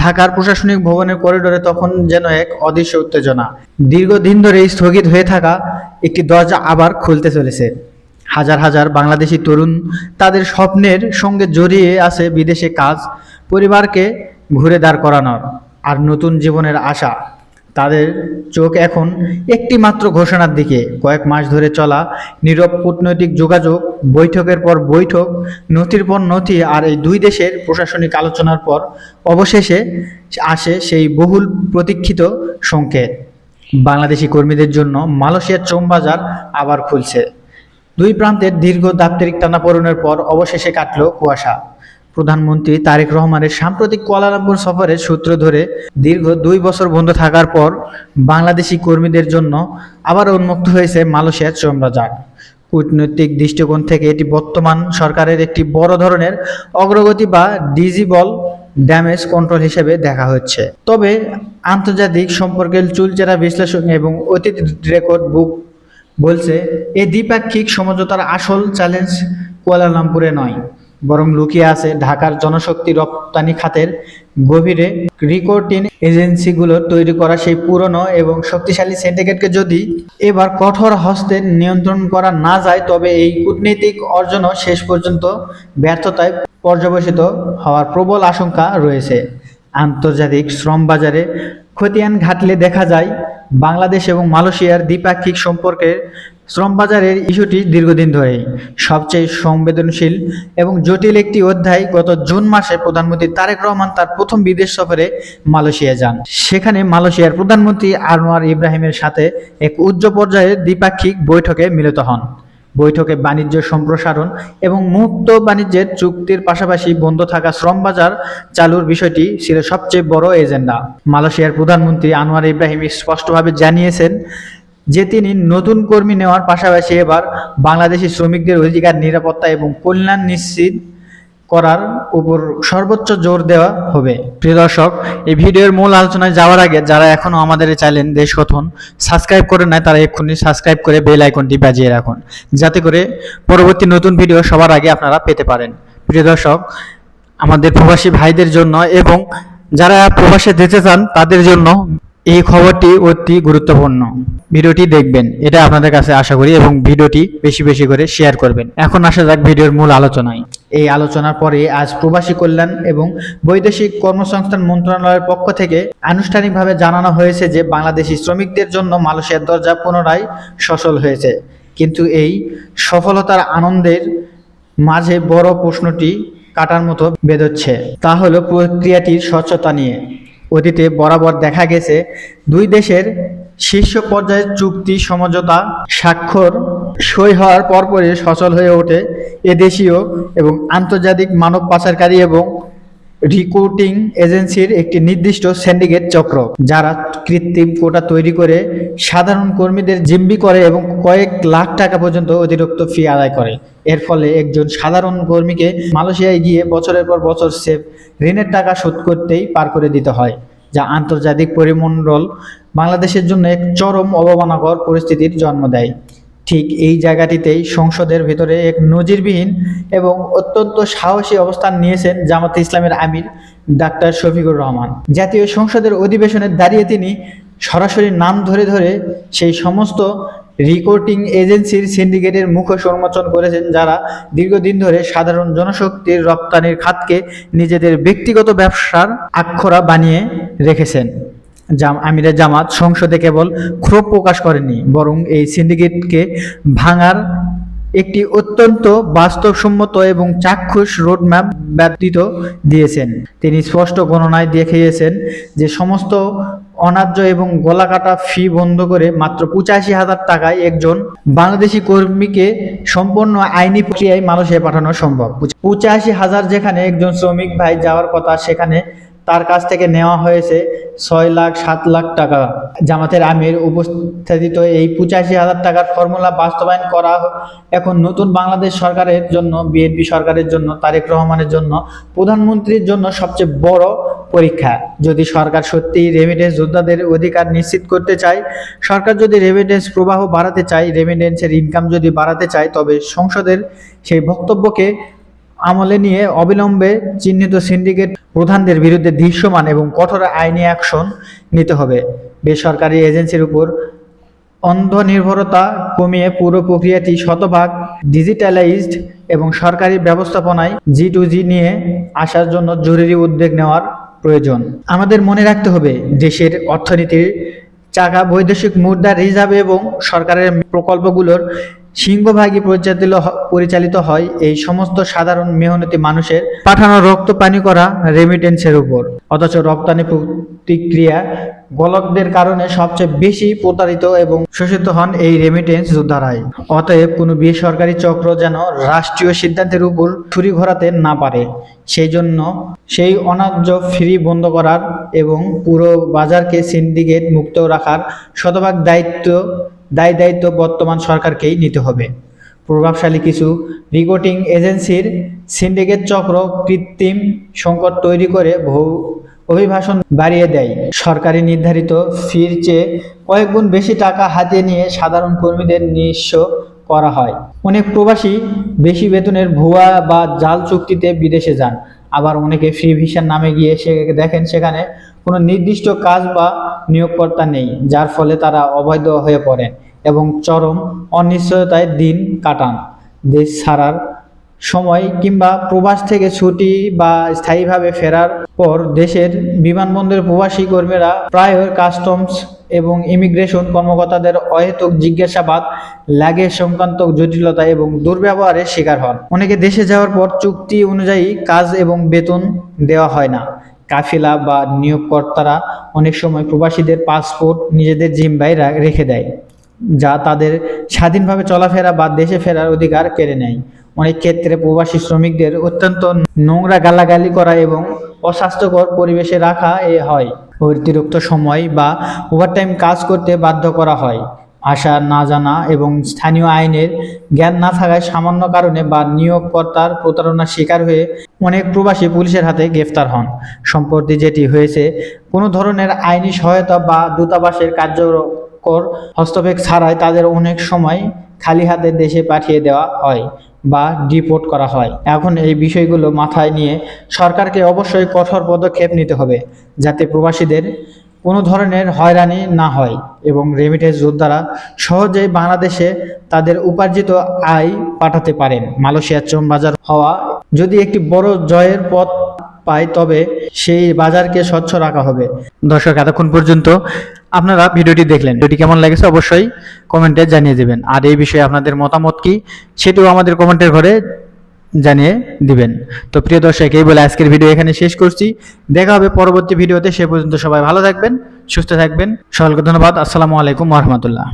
ঢাকার প্রশাসনিক ভবনের করিডোরে তখন যেন এক অদৃশ্য উত্তেজনা। দীর্ঘদিন ধরে স্থগিত হয়ে থাকা একটি দরজা আবার খুলতে চলেছে। হাজার হাজার বাংলাদেশি তরুণ তাদের স্বপ্নের সঙ্গে জড়িয়ে আছে বিদেশে কাজ, পরিবারকে ঘুরে দাঁড় করানোর আর নতুন জীবনের আশা। তাদের চোখ এখন একটি মাত্র ঘোষণার দিকে। কয়েক মাস ধরে চলা নীরব কূটনৈতিক যোগাযোগ, বৈঠকের পর বৈঠক, নথির পর নথি আর এই দুই দেশের প্রশাসনিক আলোচনার পর অবশেষে আসে সেই বহুল প্রতীক্ষিত সংকেত। বাংলাদেশি কর্মীদের জন্য মালয়েশিয়ার শ্রম বাজার আবার খুলছে। দুই প্রান্তের দীর্ঘ দাপ্তরিক টানাপোড়েনের পর অবশেষে কাটল কুয়াশা। প্রধানমন্ত্রী তারেক রহমানের সাম্প্রতিক কুয়ালালামপুর সফরের সূত্র ধরে দীর্ঘ 2 বছর বন্ধ থাকার পর বাংলাদেশি কর্মীদের জন্য আবার উন্মুক্ত হয়েছে মালয়েশিয়ার শ্রম বাজার। কূটনৈতিক দৃষ্টিকোণ থেকে এটি বর্তমান সরকারের একটি বড় ধরনের অগ্রগতি বা ডিজিবল ড্যামেজ কন্ট্রোল হিসেবে দেখা হচ্ছে। তবে আন্তর্জাতিক সম্পর্কের চুলচেরা বিশ্লেষণ এবং অতীত রেকর্ড বুক বলছে এই দ্বিপাক্ষিক সমঝোতার আসল চ্যালেঞ্জ কুয়ালালামপুরে নয়, বরং লুকিয়ে আছে ঢাকার জনশক্তি রপ্তানি খাতের গভীরে। রিক্রুটিং এজেন্সিগুলোর তৈরি করা সেই পুরনো এবং শক্তিশালী সিন্ডিকেটকে যদি এবার কঠোর হস্তে নিয়ন্ত্রণ করা না যায়, তবে এই কূটনৈতিক অর্জনও শেষ পর্যন্ত ব্যর্থতায় পর্যবসিত হওয়ার প্রবল আশঙ্কা রয়েছে। আন্তর্জাতিক শ্রম বাজারে খতিয়ান ঘাটলে দেখা যায় বাংলাদেশ এবং মালয়েশিয়ার দ্বিপাক্ষিক সম্পর্কের শ্রম বাজারের ইস্যুটি দীর্ঘদিন ধরেই সবচেয়ে সংবেদনশীল এবং জটিল একটি অধ্যায়। গত জুন মাসে প্রধানমন্ত্রী তারেক রহমান তার প্রথম বিদেশ সফরে মালয়েশিয়া যান। সেখানে মালয়েশিয়ার প্রধানমন্ত্রী আনোয়ার ইব্রাহিমের সাথে এক উচ্চ পর্যায়ের দ্বিপাক্ষিক বৈঠকে মিলিত হন। বৈঠকে বাণিজ্য সম্প্রসারণ এবং মুক্ত বাণিজ্যের চুক্তির পাশাপাশি বন্ধ থাকা শ্রম বাজার চালুর বিষয়টি ছিল সবচেয়ে বড় এজেন্ডা। মালয়েশিয়ার প্রধানমন্ত্রী আনোয়ার ইব্রাহিম স্পষ্টভাবে জানিয়েছেন যে তিনি নতুন কর্মী নেওয়ার পাশাপাশি এবার বাংলাদেশি শ্রমিকদের অধিকার, নিরাপত্তা এবং কল্যাণ নিশ্চিত করার উপর সর্বোচ্চ জোর দেওয়া হবে। প্রিয় দর্শক, এই ভিডিওর মূল আলোচনায় যাওয়ার আগে যারা এখনো আমাদের এই চ্যানেল দেশকথন সাবস্ক্রাইব করে নাই, তারা এক্ষুনি সাবস্ক্রাইব করে বেল আইকনটি বাজিয়ে রাখুন, যাতে করে পরবর্তী নতুন ভিডিও সবার আগে আপনারা পেতে পারেন। প্রিয় দর্শক, আমাদের প্রবাসী ভাইদের জন্য এবং যারা প্রবাসে যেতে চান তাদের জন্য এই খবরটি অতি গুরুত্বপূর্ণ। ভিডিওটি দেখবেন, এটা আপনাদের কাছে আশা করি, এবং ভিডিওটি বেশি বেশি করে শেয়ার করবেন। এখন আসা যাক ভিডিওর মূল আলোচনায়। এই আলোচনার পরে আজ প্রবাসী কল্যাণ এবং বৈদেশিক কর্মসংস্থান মন্ত্রণালয়ের পক্ষ থেকে আনুষ্ঠানিকভাবে জানানো হয়েছে যে বাংলাদেশি শ্রমিকদের জন্য মালয়েশিয়ার দরজা পুনরায় সচল হয়েছে। কিন্তু এই সফলতার আনন্দের মাঝে বড় প্রশ্নটি কাটার মতো বেঁধেছে, তা হলো প্রক্রিয়াটির স্বচ্ছতা নিয়ে। অতীতে বরাবর দেখা গেছে দুই দেশের শীর্ষ পর্যায়ের চুক্তি সমঝোতা স্বাক্ষর সই হওয়ার পরপরই সচল হয়ে ওঠে এদেশীয় এবং আন্তর্জাতিক মানব পাচারকারী এবং রিক্রুটিং এজেন্সির একটি নির্দিষ্ট সিন্ডিকেট চক্র, যারা কৃত্রিম কোটা তৈরি করে সাধারণ কর্মীদের জিম্মি করে এবং কয়েক লাখ টাকা পর্যন্ত অতিরিক্ত ফি আদায় করে। এর ফলে একজন সাধারণ কর্মীকে মালয়েশিয়ায় গিয়ে বছরের পর বছর ঋণের টাকা শোধ করতেই পার করে দিতে হয়, যা আন্তর্জাতিক পরিমণ্ডল বাংলাদেশের জন্য এক চরম অবমাননাকর পরিস্থিতির জন্ম দেয়। ঠিক এই জায়গাটিতেই সংসদের ভেতরে এক নজিরবিহীন এবং অত্যন্ত সাহসী অবস্থান নিয়েছেন জামাতে ইসলামের আমির ডাক্তার শফিকুর রহমান। জাতীয় সংসদের অধিবেশনে দাঁড়িয়ে তিনি সরাসরি নাম ধরে ধরে সেই সমস্ত রিক্রুটিং এজেন্সির সিন্ডিকেটের মুখোশ উন্মোচন করেছেন, যারা দীর্ঘদিন ধরে সাধারণ জনশক্তির রপ্তানির খাতকে নিজেদের ব্যক্তিগত ব্যবসার আখড়া বানিয়ে রেখেছেন। আমিরে জামাত সংসদে কেবল ক্ষোভ প্রকাশ করেননি, বরং এই সিন্ডিকেটকে ভাঙার একটি অত্যন্ত বাস্তবসম্মত এবং চাক্ষুষ রোডম্যাপ ব্যতীত দিয়েছেন। তিনি স্পষ্ট গণনায় দেখিয়েছেন যে সমস্ত অন্যায্য এবং গলাকাটা ফি বন্ধ করে মাত্র 85,000 টাকায় একজন বাংলাদেশি কর্মীকে সম্পূর্ণ আইনি প্রক্রিয়ায় মালয়েশিয়ায় পাঠানো সম্ভব। 85,000 যেখানে একজন শ্রমিক ভাই যাওয়ার কথা, সেখানে তার কাছ থেকে নেওয়া হয়েছে 6 লাখ 7 লাখ টাকা। জামাতের আমির উপস্থাপিত এই 85,000 টাকার ফর্মুলা বাস্তবায়ন করা এখন নতুন বাংলাদেশ সরকারের জন্য, বিএনপি সরকারের জন্য, তারেক রহমানের জন্য, প্রধানমন্ত্রীর জন্য সবচেয়ে বড় পরীক্ষা। যদি সরকার সত্যিই রেমিটেন্স যোদ্ধাদের অধিকার নিশ্চিত করতে চায়, সরকার যদি রেমিটেন্স প্রবাহ বাড়াতে চায়, রেমিটেন্সের ইনকাম যদি বাড়াতে চায়, তবে সংসদের সেই বক্তব্যকে আমলে নিয়ে অবিলম্বে চিহ্নিত সিন্ডিকেট প্রধানদের বিরুদ্ধে দৃশ্যমান এবং কঠোর আইনি অ্যাকশন নিতে হবে। বেসরকারি এজেন্সির উপর অন্ধ নির্ভরতা কমিয়ে পুরো প্রক্রিয়াটি শতভাগ ডিজিটালাইজড এবং সরকারি ব্যবস্থাপনায় G2G নিয়ে আসার জন্য জরুরি উদ্যোগ নেওয়ার প্রয়োজন। আমাদের মনে রাখতে হবে, দেশের অর্থনীতির চাকা বৈদেশিক মুদ্রা রিজার্ভ এবং সরকারের প্রকল্পগুলোর সিংহভাগই পরিচালিত হয় এই সমস্ত সাধারণ মেহনতি মানুষের পাঠানো রক্ত পানি করা রেমিটেন্সের উপর। অথচ রপ্তানি প্রতিক্রিয়া গলকদের কারণে সবচেয়ে বেশি প্রতারিত এবং শোষিত হন এই রেমিটেন্স যোদ্ধারাই। অতএব কোনো বেসরকারি চক্র যেন রাষ্ট্রীয় সিদ্ধান্তের উপর ছুরি ঘোরাতে না পারে, সেই জন্য সেই অন্যায্য ফ্রি বন্ধ করার এবং পুরো বাজারকে সিন্ডিকেট মুক্ত রাখার শতভাগ দায়িত্ব বর্তমান সরকারকেই নিতে হবে। প্রভাবশালী কিছু রিক্রুটিং এজেন্সির সিন্ডিকেট চক্র কৃত্রিম সংকট তৈরি করে অভিবাসন বাড়িয়ে দেয়। সরকারি নির্ধারিত ফির চেয়ে কয়েক গুণ বেশি টাকা হাতিয়ে নিয়ে সাধারণ কর্মীদের নিঃস্ব করা হয়। অনেক প্রবাসী বেশি বেতনের ভুয়া বা জাল চুক্তিতে বিদেশে যান, আবার অনেকে ফ্রি ভিসার নামে গিয়ে দেখেন সেখানে কোনো নির্দিষ্ট কাজ বা নিয়োগকর্তা নেই, যার ফলে তারা অবৈধ হয়ে পড়েন এবং চরম অনিশ্চয়তায় দিন কাটান। দেশ ছাড়ার সময় কিংবা প্রবাস থেকে ছুটি বা স্থায়ীভাবে ফেরার পর দেশের বিমানবন্দরের প্রবাসী কর্মীরা প্রায় কাস্টমস এবং ইমিগ্রেশন কর্মকর্তাদের অহেতুক জিজ্ঞাসাবাদ, লাগেজ সংক্রান্ত জটিলতা এবং দুর্ব্যবহারের শিকার হন। অনেকে দেশে যাওয়ার পর চুক্তি অনুযায়ী কাজ এবং বেতন দেওয়া হয় না। কাফিলা বা নিয়োগকর্তারা অনেক সময় প্রবাসীদের পাসপোর্ট নিজেদের জিম্মায় রেখে দেয়, যা তাদের স্বাধীনভাবে চলাফেরা বা দেশে ফেরার অধিকার কেড়ে নেয়। অনেক ক্ষেত্রে প্রবাসী শ্রমিকদের অত্যন্ত নোংরা গালাগালি করা এবং অস্বাস্থ্যকর পরিবেশে রাখা হয়। অতিরিক্ত সময় বা ওভারটাইম কাজ করতে বাধ্য করা হয়। ভাষা না জানা এবং স্থানীয় আইনের জ্ঞান না থাকায় সামান্য কারণে বা নিয়োগকর্তার প্রতারণার শিকার হয়ে অনেক প্রবাসী পুলিশের হাতে গ্রেফতার হন। সম্প্রতি যেটি হয়েছে, কোনো ধরনের আইনি সহায়তা বা দূতাবাসের কার্যকর হস্তক্ষেপ ছাড়াই তাদের অনেক সময় খালি হাতে দেশে পাঠিয়ে দেওয়া হয় বা ডিপোর্ট করা হয়। এখন এই বিষয়গুলো মাথায় নিয়ে সরকারকে অবশ্যই কঠোর পদক্ষেপ নিতে হবে, যাতে প্রবাসীদের কোনো ধরনের হয়রানি না হয় এবং রেমিটেন্স যোদ্ধারা সহজেই বাংলাদেশে তাদের উপার্জিত আয় পাঠাতে পারেন। মালয়েশিয়ার শ্রম বাজার হওয়া যদি একটি বড় জয়ের পথ পায়, তবে সেই বাজারকে স্বচ্ছ রাখা হবে। দর্শক, এতক্ষণ পর্যন্ত আপনারা ভিডিওটি দেখলেন। ভিডিওটি কেমন লেগেছে অবশ্যই কমেন্টে জানিয়ে দেবেন, আর এই বিষয়ে আপনাদের মতামত কি সেটিও আমাদের কমেন্টের ঘরে জানিয়ে দিবেন। তো প্রিয় দর্শক, এই বলে আজকের ভিডিও এখানে শেষ করছি। দেখা হবে পরবর্তী ভিডিওতে। সে পর্যন্ত সবাই ভালো থাকবেন, সুস্থ থাকবেন। সকলকে ধন্যবাদ। আসসালামু আলাইকুম ওয়া রাহমাতুল্লাহ।